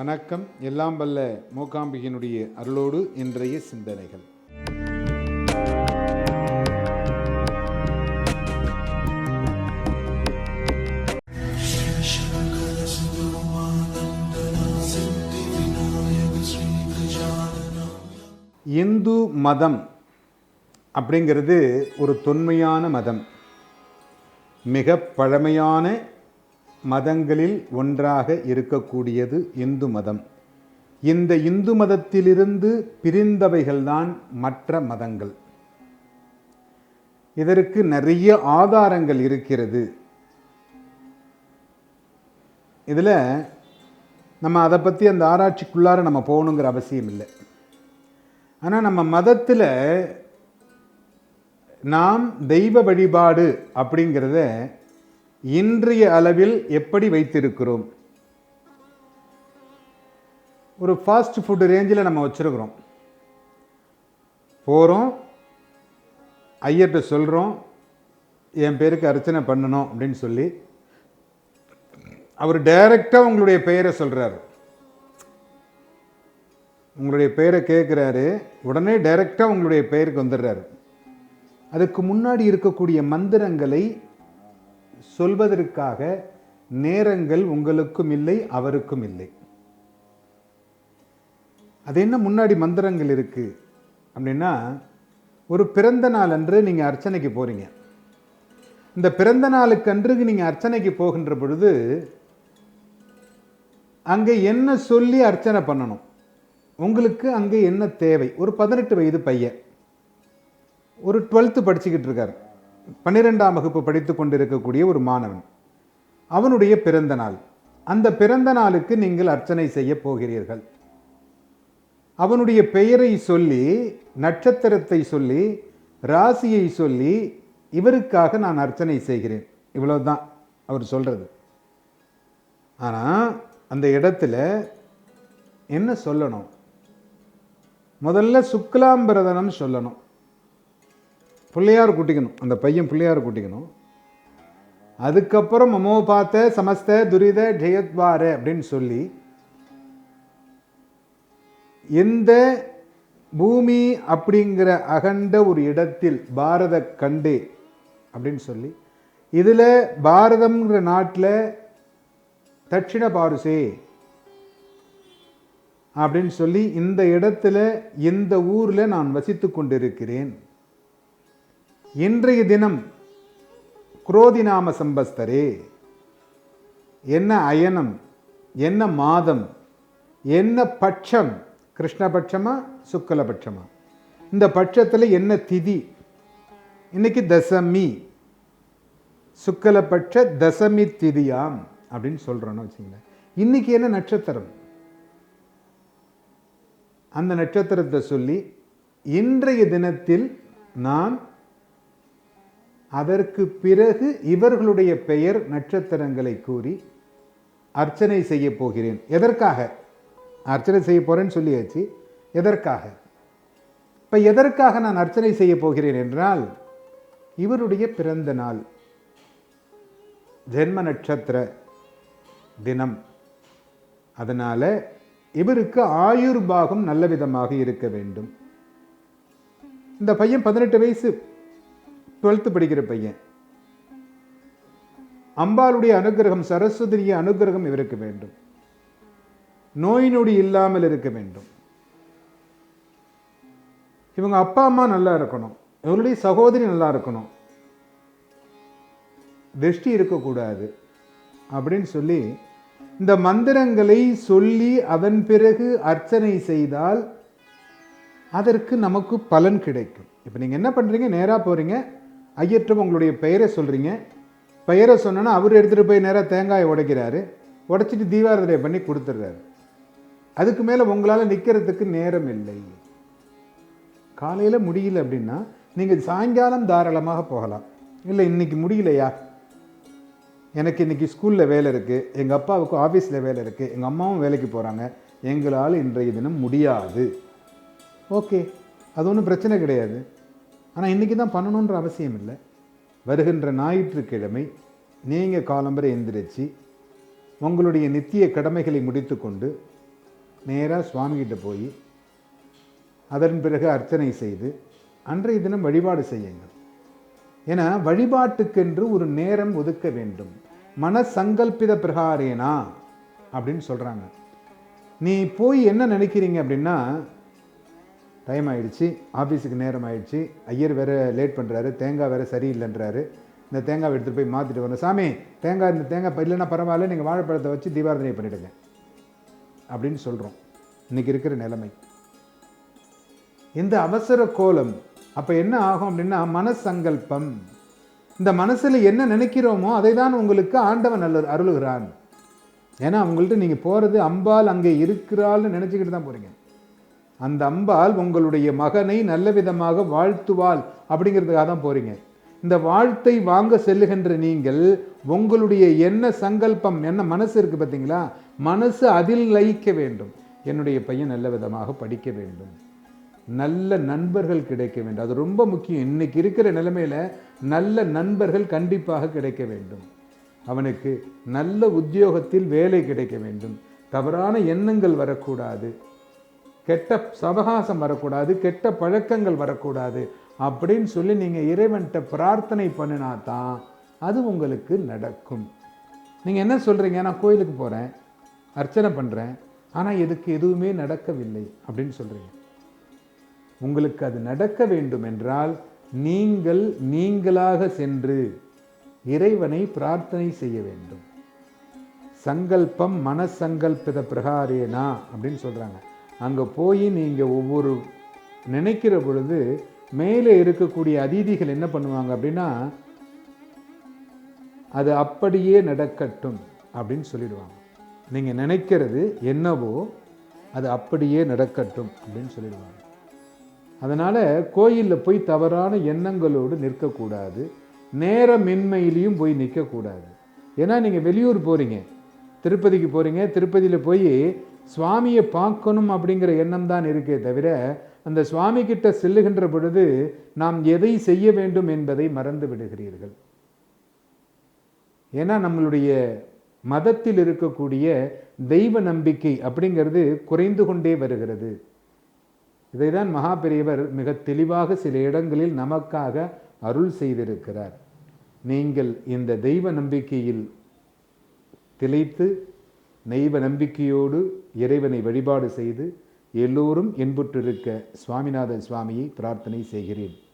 வணக்கம். எல்லாம் வல்ல மூகாம்பிகையினுடைய அருளோடு இன்றைய சிந்தனைகள். இந்து மதம் அப்படிங்கிறது ஒரு தொன்மையான மதம், மிக பழமையான மதங்களில் ஒன்றாக இருக்கக்கூடியது இந்து மதம். இந்த இந்து மதத்திலிருந்து பிரிந்தவைகள்தான் மற்ற மதங்கள். இதற்கு நிறைய ஆதாரங்கள் இருக்கிறது. இதில் நம்ம அதை பற்றி அந்த ஆராய்ச்சிக்குள்ளார நம்ம போகணுங்கிற அவசியம் இல்லை. ஆனால் நம்ம மதத்தில் நாம் தெய்வ வழிபாடு அப்படிங்கிறத இன்றைய அளவில் எப்படி வைத்திருக்கிறோம்? ஒரு ஃபாஸ்ட் ஃபுட் ரேஞ்சில் நம்ம வச்சுருக்கிறோம். போகிறோம், ஐயர்கிட்ட சொல்கிறோம், என் பேருக்கு அர்ச்சனை பண்ணணும் அப்படின்னு சொல்லி அவர் டைரெக்டாக உங்களுடைய பெயரை சொல்கிறார். உங்களுடைய பெயரை கேட்குறாரு, உடனே டைரெக்டாக உங்களுடைய பெயருக்கு வந்துடுறாரு. அதுக்கு முன்னாடி இருக்கக்கூடிய மந்திரங்களை சொல்வதற்காக நேரங்கள் உங்களுக்கும் இல்லை, அவருக்கும் இல்லை. அது என்ன முன்னாடி மந்திரங்கள் இருக்கு அப்படின்னா, ஒரு பிறந்த நாள் அன்று நீங்கள் அர்ச்சனைக்கு போகிறீங்க. இந்த பிறந்த நாளுக்கு அன்று நீங்கள் அர்ச்சனைக்கு போகின்ற பொழுது அங்கே என்ன சொல்லி அர்ச்சனை பண்ணணும்? உங்களுக்கு அங்கே என்ன தேவை? ஒரு 18 வயது பையன், ஒரு 12th படிச்சுக்கிட்டு இருக்கார், 12ஆம் வகுப்பு படித்து கொண்டிருக்கக்கூடிய ஒரு மாணவன், அவனுடைய பிறந்த நாள். அந்த பிறந்த நாளுக்கு நீங்கள் அர்ச்சனை செய்ய போகிறீர்கள். அவனுடைய பெயரை சொல்லி, நட்சத்திரத்தை சொல்லி, ராசியை சொல்லி, இவருக்காக நான் அர்ச்சனை செய்கிறேன், இவ்வளவுதான் அவர் சொல்றது. ஆனால் அந்த இடத்துல என்ன சொல்லணும்? முதல்ல சுக்லாம்பரதனம் சொல்லணும். பிள்ளையார் கூட்டிக்கணும், அந்த பையன் பிள்ளையார் கூட்டிக்கணும். அதுக்கப்புறம் மமோ பார்த்த சமஸ்த துரித ஜெயத்வார அப்படின்னு சொல்லி, இந்த பூமி அப்படிங்கிற அகண்ட ஒரு இடத்தில் பாரத கண்டே அப்படின்னு சொல்லி, இதில் பாரதம்ங்கிற நாட்டில் தட்சிண பாருசே அப்படின்னு சொல்லி, இந்த இடத்துல இந்த ஊரில் நான் வசித்து கொண்டிருக்கிறேன். இன்றைய தினம் குரோதிநாம சம்பஸ்தரே, என்ன அயனம், என்ன மாதம், என்ன பட்சம், கிருஷ்ணபட்சமா சுக்கலபட்சமா, இந்த பட்சத்தில் என்ன திதி, இன்னைக்கு தசமி, சுக்கலபட்ச தசமி திதியாம் அப்படின்னு சொல்றோன்னு வச்சுங்களேன். இன்னைக்கு என்ன நட்சத்திரம், அந்த நட்சத்திரத்தை சொல்லி இன்றைய தினத்தில் நான் அதற்கு பிறகு இவர்களுடைய பெயர் நட்சத்திரங்களை கூறி அர்ச்சனை செய்ய போகிறேன். எதற்காக அர்ச்சனை செய்ய போறேன்னு சொல்லியாச்சு. எதற்காக? இப்ப எதற்காக நான் அர்ச்சனை செய்ய போகிறேன் என்றால், இவருடைய பிறந்த நாள், ஜென்ம நட்சத்திர தினம். அதனால இவருக்கு ஆயுர்பாகம் நல்ல விதமாக இருக்க வேண்டும். இந்த பையன் 18 வயசு, 12th படிக்கிற பையன். அம்பாளுடைய அனுகிரகம், சரஸ்வதிய அனுகிரகம் இவருக்கு வேண்டும். நோய் நொடி இல்லாமல் இருக்க வேண்டும். இவங்க அப்பா அம்மா நல்லா இருக்கணும், இவருடைய சகோதரி நல்லா இருக்கணும், திருஷ்டி இருக்கக்கூடாது அப்படின்னு சொல்லி இந்த மந்திரங்களை சொல்லி அதன் பிறகு அர்ச்சனை செய்தால் அதற்கு நமக்கு பலன் கிடைக்கும். இப்போ நீங்கள் என்ன பண்ணுறீங்க? நேராக போகிறீங்க, ஐயற்றும் உங்களுடைய பெயரை சொல்கிறீங்க. பெயரை சொன்னோன்னா அவர் எடுத்துகிட்டு போய் நேராக தேங்காயை உடைக்கிறாரு, உடைச்சிட்டு தீபாரதனை பண்ணி கொடுத்துட்றாரு. அதுக்கு மேலே உங்களால் நிற்கிறதுக்கு நேரம் இல்லை. காலையில் முடியல அப்படின்னா நீங்கள் சாயங்காலம் தாராளமாக போகலாம். இல்லை இன்னைக்கு முடியலையா, எனக்கு இன்றைக்கி ஸ்கூலில் வேலை இருக்குது, எங்கள் அப்பாவுக்கு ஆஃபீஸில் வேலை இருக்குது, எங்கள் அம்மாவும் வேலைக்கு போகிறாங்க, எங்களால் இன்றைய தினம் முடியாது, ஓகே, அது ஒன்றும் பிரச்சனை கிடையாது. ஆனால் இன்றைக்கி தான் பண்ணணுன்ற அவசியம் இல்லை. வருகின்ற ஞாயிற்றுக்கிழமை நீங்கள் காலம்பரை எந்திரிச்சு உங்களுடைய நித்திய கடமைகளை முடித்து கொண்டு நேராக சுவாமிகிட்ட போய் அதன் பிறகு அர்ச்சனை செய்து அன்றைய தினம் வழிபாடு செய்யுங்கள். ஏன்னா வழிபாட்டுக்கென்று ஒரு நேரம் ஒதுக்க வேண்டும். மன சங்கல்பித பிரகாரேனா அப்படின்னு சொல்கிறாங்க. நீ போய் என்ன நினைக்கிறீங்க அப்படின்னா, டைம் ஆயிடுச்சு, ஆஃபீஸுக்கு நேரம் ஆயிடுச்சு, ஐயர் வேறு லேட் பண்ணுறாரு, தேங்காய் வேறு சரியில்லைன்றாரு, இந்த தேங்காவை எடுத்துகிட்டு போய் மாற்றிட்டு வரணும், சாமி தேங்காய் இந்த தேங்காய் இல்லைன்னா பரவாயில்ல, நீங்கள் வாழைப்பழத்தை வச்சு தீபாரதனை பண்ணிவிடுங்க அப்படின்னு சொல்கிறோம். இன்றைக்கி இருக்கிற நிலைமை இந்த அவசர கோலம். அப்போ என்ன ஆகும் அப்படின்னா, மனசங்கல்பம். இந்த மனசில் என்ன நினைக்கிறோமோ அதை தான் உங்களுக்கு ஆண்டவன் அருளுகிறான். ஏன்னா அவங்கள்ட்ட நீங்கள் போகிறது அம்பாள் அங்கே இருக்கிறாள்னு நினச்சிக்கிட்டு தான் போகிறீங்க. அந்த அம்பாள் உங்களுடைய மகனை நல்ல விதமாக வாழ்த்துவாள் அப்படிங்கிறதுக்காக தான் போகிறீங்க. இந்த வாழ்த்தை வாங்க செல்லுகின்ற நீங்கள் உங்களுடைய என்ன சங்கல்பம், என்ன மனசு இருக்குது பார்த்தீங்களா, மனசு அதில் லயிக்க வேண்டும். என்னுடைய பையன் நல்ல விதமாக படிக்க வேண்டும், நல்ல நண்பர்கள் கிடைக்க வேண்டும், அது ரொம்ப முக்கியம். இன்னைக்கு இருக்கிற நிலைமையில் நல்ல நண்பர்கள் கண்டிப்பாக கிடைக்க வேண்டும், அவனுக்கு நல்ல உத்தியோகத்தில் வேலை கிடைக்க வேண்டும், தவறான எண்ணங்கள் வரக்கூடாது, கெட்ட சவகாசம் வரக்கூடாது, கெட்ட பழக்கங்கள் வரக்கூடாது அப்படின்னு சொல்லி நீங்கள் இறைவன்கிட்ட பிரார்த்தனை பண்ணினா தான் அது உங்களுக்கு நடக்கும். நீங்கள் என்ன சொல்கிறீங்க, நான் கோயிலுக்கு போகிறேன், அர்ச்சனை பண்ணுறேன், ஆனால் இதுக்கு எதுவுமே நடக்கவில்லை அப்படின்னு சொல்கிறீங்க. உங்களுக்கு அது நடக்க வேண்டும் என்றால் நீங்கள் நீங்களாக சென்று இறைவனை பிரார்த்தனை செய்ய வேண்டும். சங்கல்பம் மனசங்கல்பித பிரகாரேனா அப்படின்னு சொல்கிறாங்க. அங்கே போய் நீங்கள் ஒவ்வொரு நினைக்கிற பொழுது மேலே இருக்கக்கூடிய அதிதிகள் என்ன பண்ணுவாங்க அப்படின்னா, அது அப்படியே நடக்கட்டும் அப்படின்னு சொல்லிடுவாங்க. நீங்கள் நினைக்கிறது என்னவோ அது அப்படியே நடக்கட்டும் அப்படின்னு சொல்லிடுவாங்க. அதனால் கோயிலில் போய் தவறான எண்ணங்களோடு நிற்கக்கூடாது, நேரமின்மையிலையும் போய் நிற்கக்கூடாது. ஏன்னா நீங்கள் வெளியூர் போகிறீங்க, திருப்பதிக்கு போகிறீங்க, திருப்பதியில் போய் சுவாமியை பார்க்கணும் அப்படிங்கிற எண்ணம் தான் இருக்கே தவிர அந்த சுவாமி கிட்ட செல்லுகின்ற பொழுது நாம் எதை செய்ய வேண்டும் என்பதை மறந்து விடுகிறீர்கள். ஏன்னா நம்மளுடைய மதத்தில் இருக்கக்கூடிய தெய்வ நம்பிக்கை அப்படிங்கிறது குறைந்து கொண்டே வருகிறது. இதைதான் மகா பெரியவர் மிக தெளிவாக சில இடங்களில் நமக்காக அருள் செய்திருக்கிறார். நீங்கள் இந்த தெய்வ நம்பிக்கையில் திளைத்து தெய்வ நம்பிக்கையோடு இறைவனை வழிபாடு செய்து எல்லோரும் இன்புற்றிருக்க சுவாமிநாத சுவாமியை பிரார்த்தனை செய்கிறேன்.